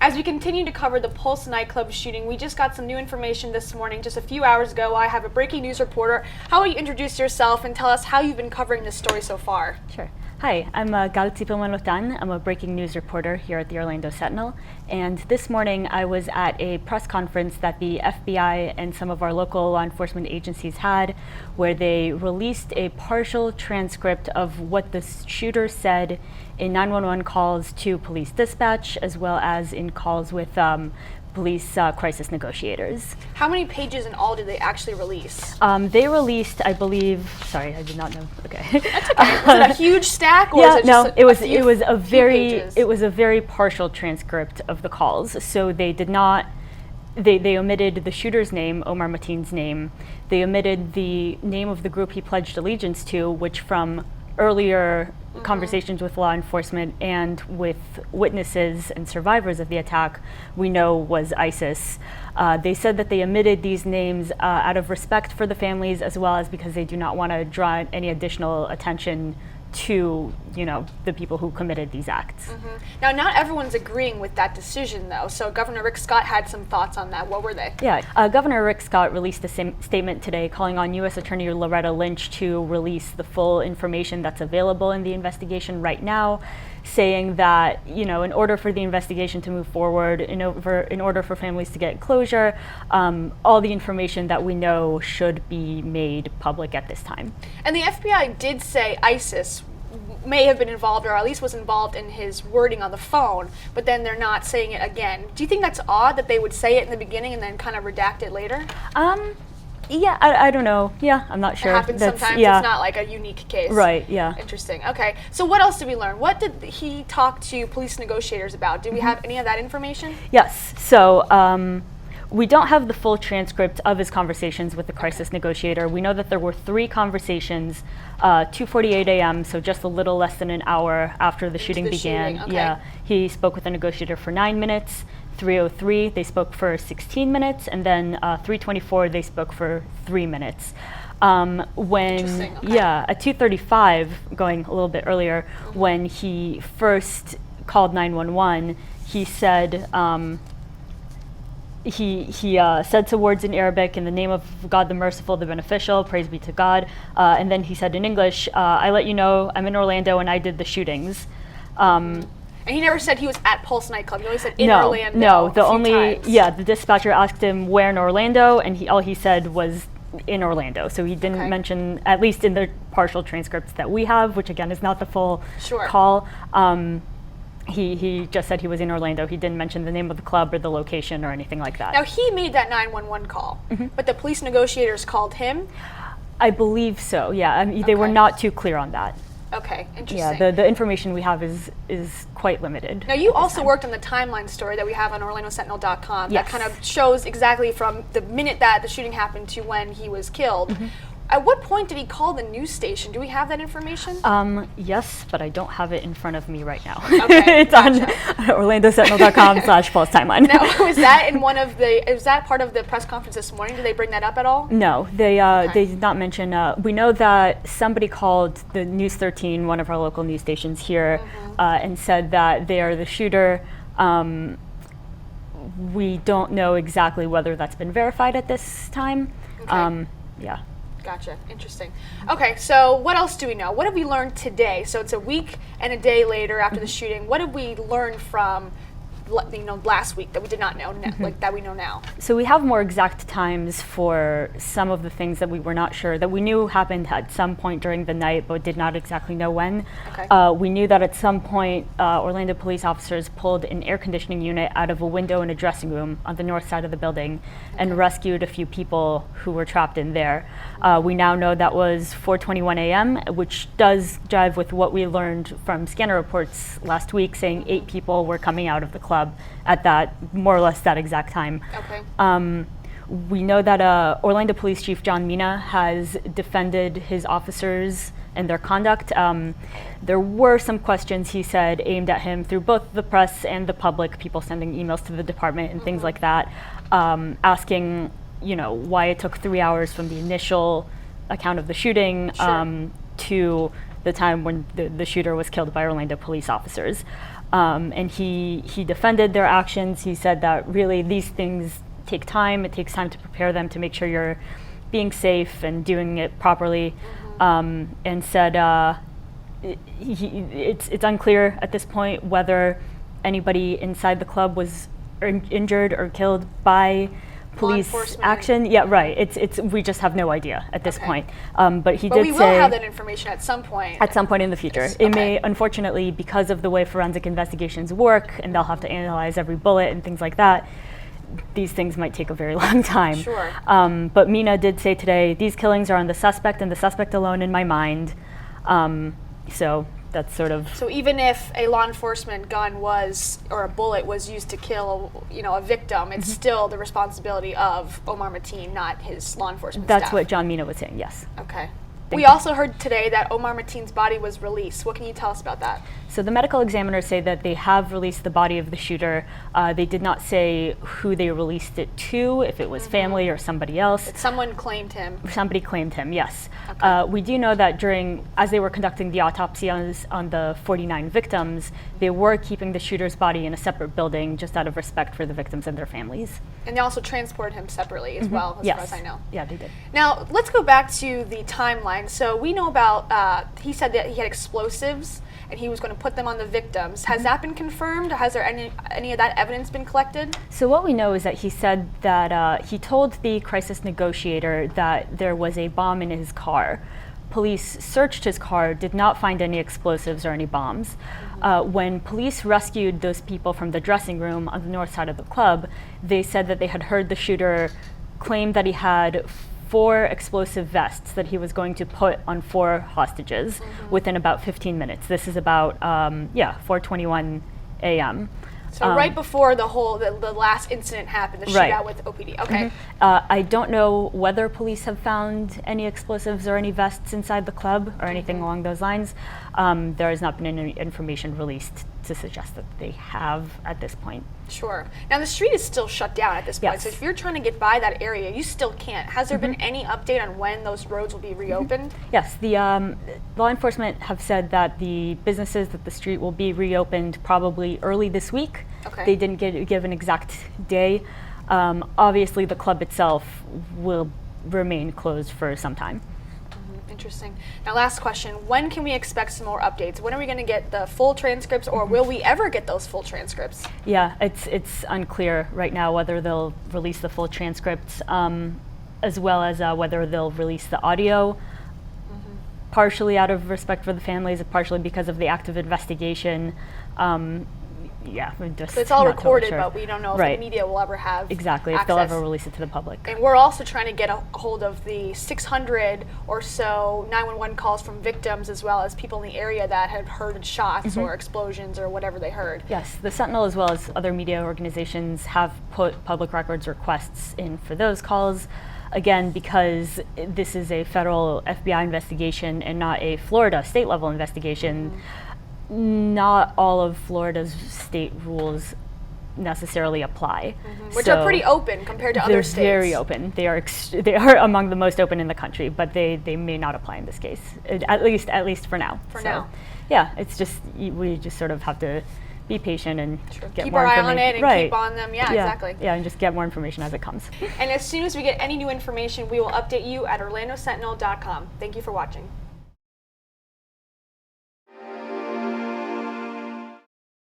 As we continue to cover the Pulse nightclub shooting, we just got some new information this morning, just a few hours ago. I have a breaking news reporter. How about you introduce yourself and tell us how you've been covering this story so far? Sure. Hi, I'm Gal Tzipelman-Lotan. I'm a breaking news reporter here at the Orlando Sentinel. And this morning I was at a press conference that the FBI and some of our local law enforcement agencies had, where they released a partial transcript of what the shooter said in 911 calls to police dispatch, as well as in calls with police crisis negotiators. How many pages in all did they actually release? They released, I believe, sorry, I did not know. Okay. That's okay. Was it a huge stack, or yeah, was it no, just it was a very partial transcript of the calls. So they did not. They omitted the shooter's name, Omar Mateen's name. They omitted the name of the group he pledged allegiance to, which from earlier conversations with law enforcement and with witnesses and survivors of the attack, we know was ISIS. They said that they omitted these names out of respect for the families, as well as because they do not want to draw any additional attention to, the people who committed these acts. Now, not everyone's agreeing with that decision, though. So Governor Rick Scott had some thoughts on that. What were they? Yeah, Governor Rick Scott released a statement today calling on U.S. Attorney Loretta Lynch to release the full information that's available in the investigation right now, saying that, in order for the investigation to move forward, in order for families to get closure, all the information that we know should be made public at this time. And the FBI did say ISIS may have been involved, or at least was involved in his wording on the phone, but then they're not saying it again. Do you think that's odd that they would say it in the beginning and then kind of redact it later? Yeah, I don't know. Yeah, I'm not sure. It happens sometimes. Yeah. It's not like a unique case. Right, yeah. Interesting. Okay. So what else did we learn? What did he talk to police negotiators about? Do we have any of that information? Yes. So we don't have the full transcript of his conversations with the crisis negotiator. We know that there were 3 conversations, 2:48 a.m., so just a little less than an hour after the shooting began. Okay. Yeah, he spoke with the negotiator for 9 minutes. 3:03, they spoke for 16 minutes, and then 3:24, they spoke for 3 minutes. Interesting. Okay. Yeah, at 2:35, going a little bit earlier, when he first called 911, he said he said some words in Arabic, in the name of God the Merciful, the Beneficial, praise be to God, and then he said in English, I let you know I'm in Orlando and I did the shootings. And he never said he was at Pulse nightclub. He only said in Orlando. No, times. the dispatcher asked him where in Orlando, and all he said was in Orlando. So he didn't mention, at least in the partial transcripts that we have, which again is not the full call. He just said he was in Orlando. He didn't mention the name of the club or the location or anything like that. Now, he made that 911 call, but the police negotiators called him? I believe so, yeah. They were not too clear on that. Okay, interesting. Yeah, the information we have is quite limited. Now, you also worked on the timeline story that we have on OrlandoSentinel.com that kind of shows exactly from the minute that the shooting happened to when he was killed. At what point did he call the news station? Do we have that information? Yes, but I don't have it in front of me right now. Okay, it's on OrlandoSentinel.com/Pulse timeline. Now, was that part of the press conference this morning? Did they bring that up at all? No, they did not mention. We know that somebody called the News 13, one of our local news stations here, and said that they are the shooter. We don't know exactly whether that's been verified at this time. Yeah. Gotcha. Interesting. Okay, so what else do we know? What have we learned today? So it's a week and a day later after the shooting. What did we learn from last week that we did not know, like that we know now? So we have more exact times for some of the things that we were not sure, that we knew happened at some point during the night, but did not exactly know when. Okay. We knew that at some point, Orlando police officers pulled an air conditioning unit out of a window in a dressing room on the north side of the building and rescued a few people who were trapped in there. We now know that was 4:21 a.m., which does jive with what we learned from scanner reports last week, saying 8 people were coming out of the club at that, more or less that exact time. Okay. We know that Orlando Police Chief John Mina has defended his officers and their conduct. There were some questions, he said, aimed at him through both the press and the public, people sending emails to the department and things like that, asking, why it took 3 hours from the initial account of the shooting to the time when the shooter was killed by Orlando police officers. And he defended their actions. He said that really these things take time. It takes time to prepare them, to make sure you're being safe and doing it properly. And said it's unclear at this point whether anybody inside the club was injured or killed by police action. Yeah, right. We just have no idea at this point. But he did say we will have that information at some point. At some point in the future. It may, unfortunately, because of the way forensic investigations work, and they'll have to analyze every bullet and things like that, these things might take a very long time. Sure. But Mina did say today, these killings are on the suspect and the suspect alone in my mind. So that's sort of. So even if a law enforcement gun or a bullet was used to kill, a victim, it's still the responsibility of Omar Mateen, not his law enforcement staff. That's what John Mina was saying. Yes. Okay. We also heard today that Omar Mateen's body was released. What can you tell us about that? So the medical examiners say that they have released the body of the shooter. They did not say who they released it to, if it was family or somebody else. But someone claimed him. Somebody claimed him, yes. Okay. We do know that as they were conducting the autopsy on the 49 victims, they were keeping the shooter's body in a separate building just out of respect for the victims and their families. And they also transported him separately as well, as far as I know. Yeah, they did. Now, let's go back to the timeline. So we know about, he said that he had explosives and he was going to put them on the victims. Has that been confirmed? Has there any of that evidence been collected? So what we know is that he said that he told the crisis negotiator that there was a bomb in his car. Police searched his car, did not find any explosives or any bombs. When police rescued those people from the dressing room on the north side of the club, they said that they had heard the shooter claim that he had 4 explosive vests that he was going to put on 4 hostages within about 15 minutes. This is about 4:21 a.m. So right before the last incident happened, the shootout with OPD. Okay. I don't know whether police have found any explosives or any vests inside the club or anything along those lines. There has not been any information released to suggest that they have at this point. Sure. Now the street is still shut down at this point, Yes. so if you're trying to get by that area, you still can't. Has there been any update on when those roads will be reopened? Yes, the law enforcement have said that the businesses that the street will be reopened probably early this week. Okay. They didn't give an exact day. Obviously, the club itself will remain closed for some time. Interesting. Now, last question. When can we expect some more updates? When are we going to get the full transcripts, or will we ever get those full transcripts? Yeah, it's unclear right now whether they'll release the full transcripts, as well as whether they'll release the audio, partially out of respect for the families, partially because of the active investigation. So it's all recorded, but we don't know if the media will ever have exactly access. If they'll ever release it to the public. And we're also trying to get a hold of the 600 or so 911 calls from victims, as well as people in the area that had heard shots or explosions or whatever they heard. Yes, the Sentinel, as well as other media organizations, have put public records requests in for those calls. Again, because this is a federal FBI investigation and not a Florida state-level investigation, not all of Florida's state rules necessarily apply. Which are pretty open compared to other states. They're very open. They are among the most open in the country, but they may not apply in this case, at least for now. For now. Yeah, it's just, we just sort of have to be patient and get keep more our eye information. on it and keep on them. Yeah, exactly. Yeah, and just get more information as it comes. And as soon as we get any new information, we will update you at orlandosentinel.com. Thank you for watching.